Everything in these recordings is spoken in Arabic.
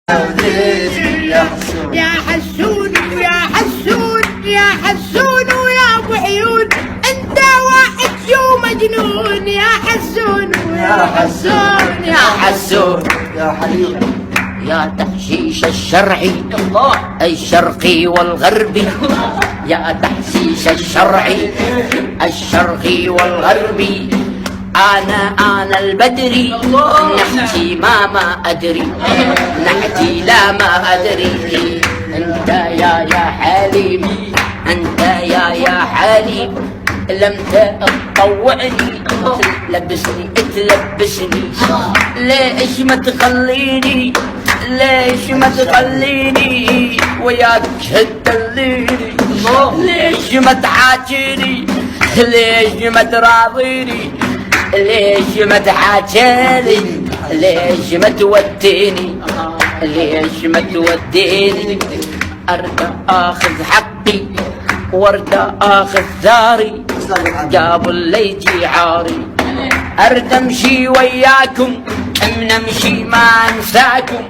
يا حسون يا حسون يا حسون ويا ابو عيون، انت واحد شو مجنون يا حسون يا حسون يا حسون يا حبيبي يا تحشيش الشرعي الشرقي والغربي، يا تحشيش الشرقي والغربي، أنا البدري نحكي ما أدري، نحكي لا ما أدري. أنت يا حليم، أنت يا حليم، لم تطوعني تلبسني، ليش ما تخليني، ليش ما تخليني وياك تدليني، ليش ما تعاتيني، ليش ما تراضيني، ليش ما تحاكيني، ليش ما توديني، ليش ما توديني. أرد آخذ حقي وارد آخذ ثاري قبل لا يجي عاري. أرد أمشي وياكم من أمشي ما أنساكم،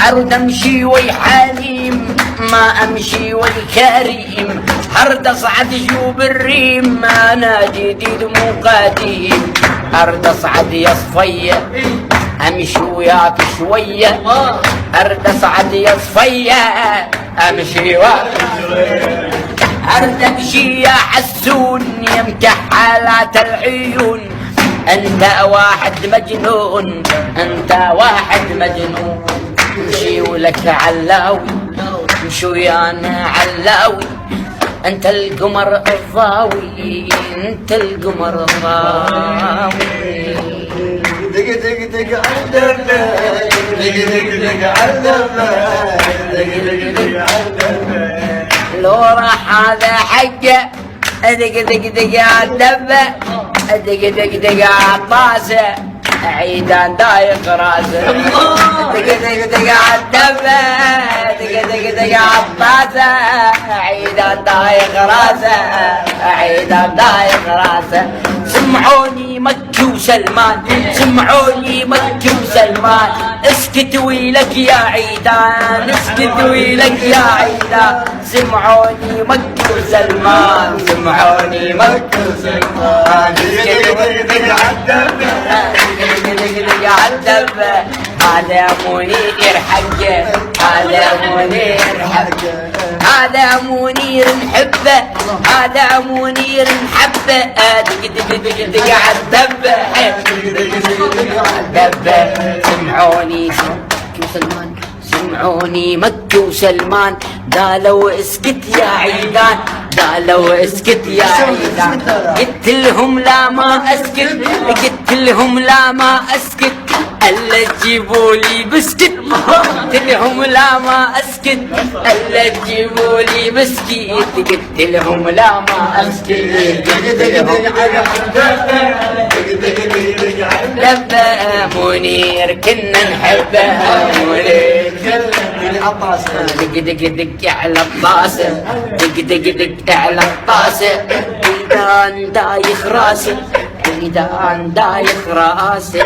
أرد أمشي وي حليم ما أمشي وي كريم، أرد أصعد شوب الريم أنا جديد مو قديم. أرد أصعد يا صفية أمشي وياك شوية، أرد أصعد يا صفية أمشي وياك شوية، أرد أمشي يا حسون يا مكحلات العيون، أنت واحد مجنون، أنت واحد مجنون. امشي ولك علاوي، امشي ويانا علاوي، أنت القمر الضاوي، أنت القمر الضاوي. دق دق دق عالدبة، دق دق دق عالدبة، دق دق دق عالدبة. لو راح هذا حقه دق دق دق عالدبة، دق دق دق عالطاسة عيدان دايق راسه، دق دق دق عالدبة، دق دق دق عالطاسة عيدان دايق راسه، عيدان دايق راسه. سمعوني مكي وسلمان، سمعوني مكي وسلمان، اسكت ويلك يا عيدان، اسكت ويلك يا عيدان. سمعوني مكي وسلمان، سمعوني مكي وسلمان، اسكت ويلك يا عالدبة. هذا منير حقه، هذا منير حقه، هذا منير نحبه، هذا منير نحبه. دق دق دق دق عالدبة، عالدبة. سمعوني مكي وسلمان، سمعوني مكي وسلمان، قالوا اسكت يا عيدان، قالوا اسكت يا عيدان. قلت لهم لا ما اسكت، قلت لهم لا ما اسكت، الا تجيبوا لي بسكت، قلت لهم لا ما اسكت، الا تجيبوا لي بسكيت، قلت لهم لا ما اسكت، قلت لهم دبة. منير كنا نحبه، منير دق دق دق على الطاسة، دق دق دق على الطاسة، عيدان دايخ راسي، عيدان دايخ راسي.